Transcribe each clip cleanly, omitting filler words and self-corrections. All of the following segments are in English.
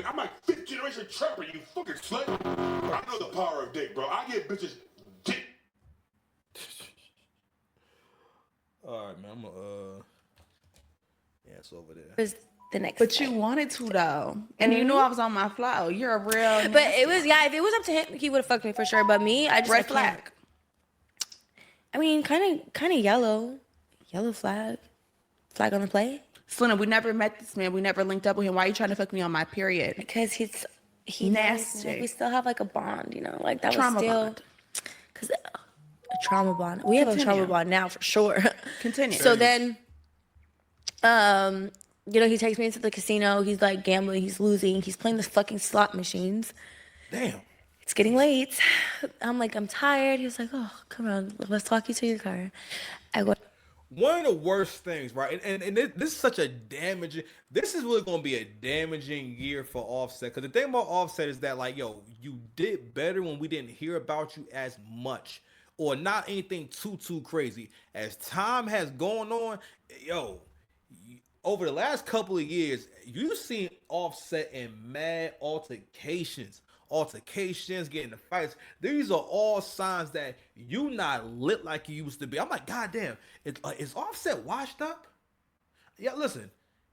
I'm like fifth generation trapper, you fucking slut. But I know the power of dick, bro. I get bitches dick. All right, man. I'm yeah, it's over there. Was the next. But you wanted to though, and you knew I was on my flow. You're a real. But it was If it was up to him, he would have fucked me for sure. But me, I just red I can't. flag. I mean, kind of yellow flag on the play. Celina, we never met this man. We never linked up with him. Why are you trying to fuck me on my period? Because he Nasty. Like, we still have like a bond, you know, like that Trauma was still bond. because a trauma bond. We have a trauma bond now for sure. Continue. So then, you know, he takes me into the casino. He's like gambling. He's losing. He's playing the fucking slot machines. Damn. It's getting late. I'm like, I'm tired. He was like, oh, come on, let's walk you to your car. I go. One of the worst things, right? And this is such a damaging. This is really going to be a damaging year for Offset. Because the thing about Offset is that, like, yo, you did better when we didn't hear about you as much, or not anything too crazy. As time has gone on, yo, over the last couple of years, you've seen Offset in mad altercations, getting the fights. These are all signs that you not lit like you used to be. I'm like, God damn, is Offset washed up? Yeah, listen,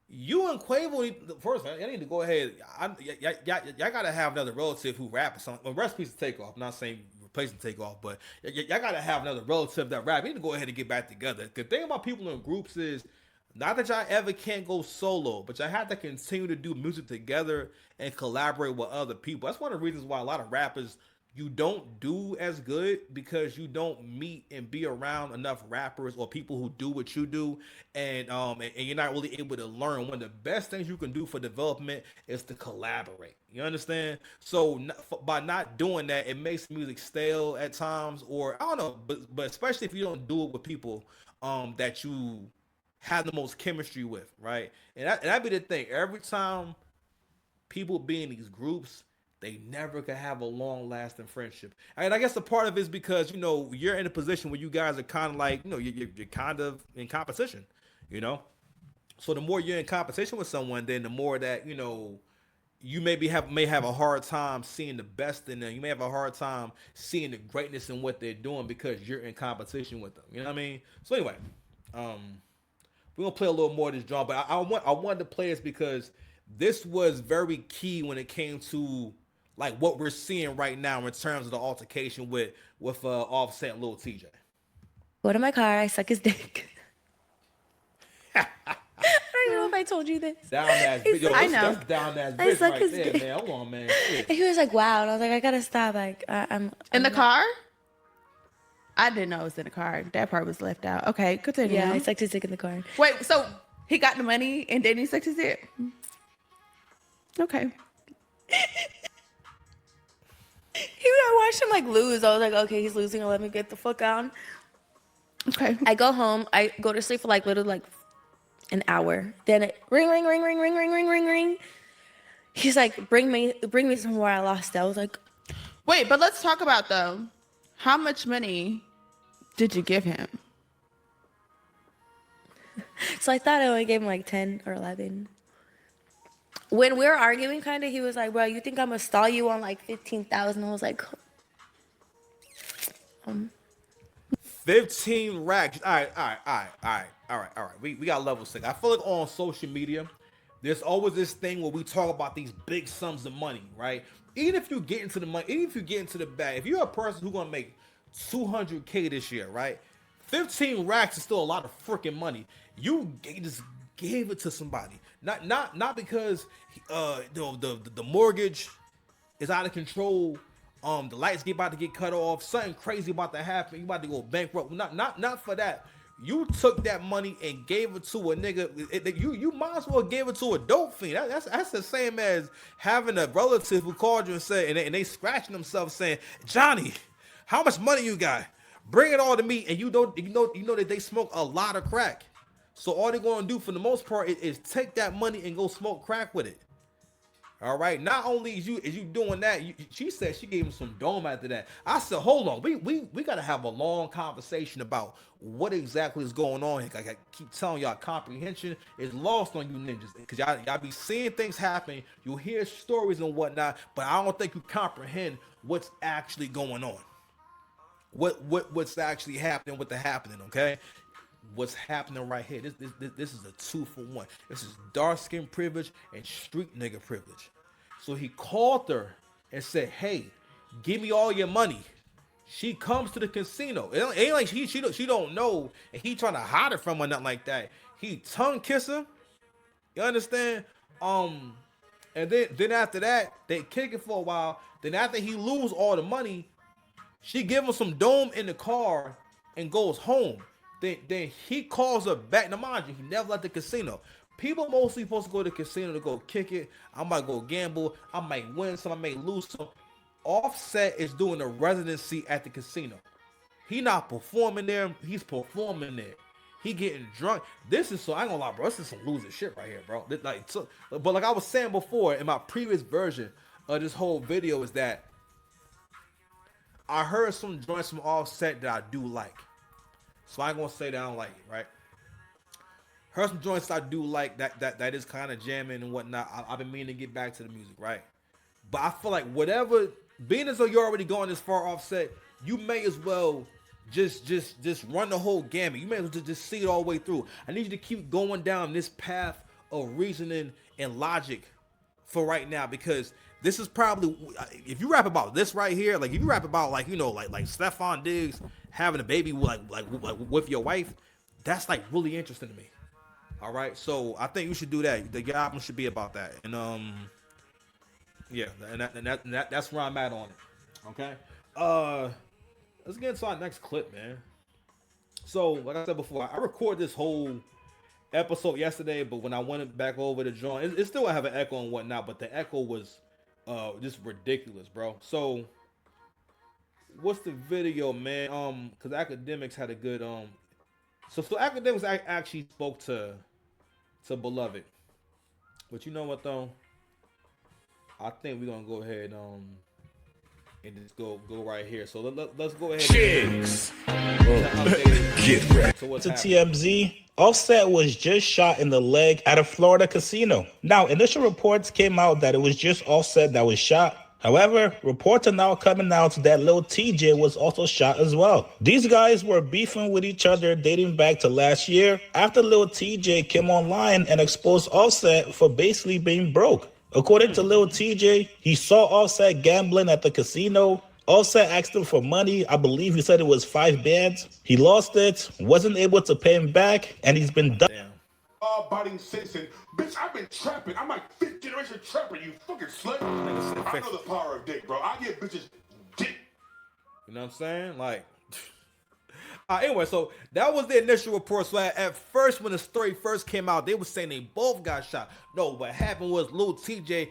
you and Quavo, first, I need to go ahead. Y'all gotta have another relative who rap or something. Well, recipes to take off. I'm not saying replacing Takeoff, but y'all gotta have another relative that rap. You need to go ahead and get back together. The thing about people in groups is, not that y'all ever can't go solo, but y'all have to continue to do music together and collaborate with other people. That's one of the reasons why a lot of rappers, you don't do as good, because you don't meet and be around enough rappers or people who do what you do, and you're not really able to learn. One of the best things you can do for development is to collaborate. You understand? So by not doing that, it makes music stale at times, or I don't know, but especially if you don't do it with people that you have the most chemistry with, right? And that'd be the thing. Every time people be in these groups, they never could have a long-lasting friendship. And I guess the part of it is because, you know, you're in a position where you guys are kind of like, you know, you're kind of in competition, you know? So the more you're in competition with someone, then the more that, you know, you may have a hard time seeing the best in them. You may have a hard time seeing the greatness in what they're doing because you're in competition with them. You know what I mean? So anyway, we're gonna play a little more of this drum, but I wanted to play this because this was very key when it came to like what we're seeing right now in terms of the altercation with Offset and Lil TJ. Go to my car. I suck his dick. I don't even know if I told you this. Down ass bitch. Yo, I know. That's down ass I bitch suck right his there, dick. man. Hold on, man. Shit. And he was like, wow. And I was like, I gotta stop. Like, I'm In the car? I didn't know it was in the car. That part was left out. Okay, continue. Yeah, I sucked his dick in the car. Wait, so he got the money and then he sucked his dick? Okay. I watched him like lose. I was like, okay, he's losing. Let me get the fuck out. Okay. I go home. I go to sleep for like literally like an hour. Then it ring, ring, ring, ring, ring, ring, ring, ring, ring. He's like, bring me somewhere I lost it. I was like, Wait, but let's talk about though. How much money did you give him? so I thought I only gave him like 10 or 11. When we were arguing, kind of, he was like, bro, you think I'm gonna stall you on like 15,000? I was like, 15 racks. All right. We got level 6. I feel like on social media, there's always this thing where we talk about these big sums of money, right? Even if you get into the money, even if you get into the bag, if you're a person who's gonna make $200K this year, right? 15 racks is still a lot of freaking money. You just gave it to somebody, not because the mortgage is out of control. The lights about to get cut off. Something crazy about to happen. You about to go bankrupt. Not for that. You took that money and gave it to a nigga. You might as well give it to a dope fiend. That's the same as having a relative who called you and said, and they scratching themselves saying, Johnny, how much money you got? Bring it all to me. And you know that they smoke a lot of crack. So all they're gonna do for the most part is take that money and go smoke crack with it. All right. Not only is you doing that, she said she gave him some dome after that. I said, hold on, we gotta have a long conversation about what exactly is going on here. Like I keep telling y'all, comprehension is lost on you ninjas because y'all be seeing things happen. You hear stories and whatnot, but I don't think you comprehend what's actually going on. What's actually happening with the happening, okay? What's happening right here. This is a 2-for-1. This is dark skin privilege and street nigga privilege. So he called her and said, "Hey, give me all your money." She comes to the casino. It ain't like she don't know, and he trying to hide it from her, nothing like that. He tongue kiss her. You understand? And then after that, they kick it for a while. Then after he lose all the money, she give him some dome in the car and goes home. Then he calls her back. Now mind you, he never left the casino. People mostly supposed to go to the casino to go kick it. I might go gamble. I might win some. I may lose some. Offset is doing a residency at the casino. He not performing there. He's performing there. He getting drunk. This is so I ain't gonna lie, bro. This is some losing shit right here, bro. But like I was saying before in my previous version of this whole video is that I heard some joints from Offset that I do like. So I ain't gonna say that I don't like it, right? Heard some joints I do like that is kind of jamming and whatnot. I've been meaning to get back to the music, right? But I feel like whatever, being as though you're already going this far, Offset, you may as well just run the whole gamut. You may as well just see it all the way through. I need you to keep going down this path of reasoning and logic for right now, because this is probably, if you rap about this right here, like if you rap about like, you know, like Stephon Diggs having a baby like with your wife, that's like really interesting to me. All right, so I think you should do that. The album should be about that, and yeah, and that's where I'm at on it. Okay, let's get into our next clip, man. So, like I said before, I recorded this whole episode yesterday, but when I went back over the joint, it still have an echo and whatnot, but the echo was just ridiculous, bro. So, what's the video, man? Because Academics had a good So Academics actually spoke to Beloved, but you know what though? I think we're gonna go ahead and just go right here. So let's go ahead. Chicks. Get ready. So what's To happening? TMZ, Offset was just shot in the leg at a Florida casino. Now, initial reports came out that it was just Offset that was shot. However, reports are now coming out that Lil TJ was also shot as well. These guys were beefing with each other dating back to last year after Lil TJ came online and exposed Offset for basically being broke. According to Lil TJ, he saw Offset gambling at the casino. Offset asked him for money. I believe he said it was 5 bands. He lost it, wasn't able to pay him back, and he's been done. Damn. Law-abiding citizen. Bitch, I've been trapping. I'm like 5th generation trapper, you fucking slut. I know the power of dick, bro. I get bitches dick. You know what I'm saying? Like, anyway, so that was the initial report. So at first, when the story first came out, they were saying they both got shot. No, what happened was Lil TJ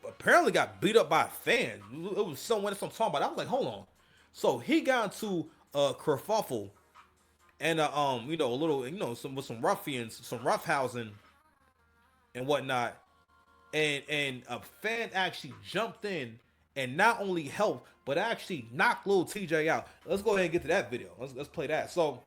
apparently got beat up by a fan. It was someone that's what I'm talking about. I was like, hold on. So he got into a kerfuffle and you know, a little, you know, with some ruffians, some roughhousing and whatnot. And a fan actually jumped in and not only helped, but actually knocked Lil TJ out. Let's go ahead and get to that video. Let's play that. So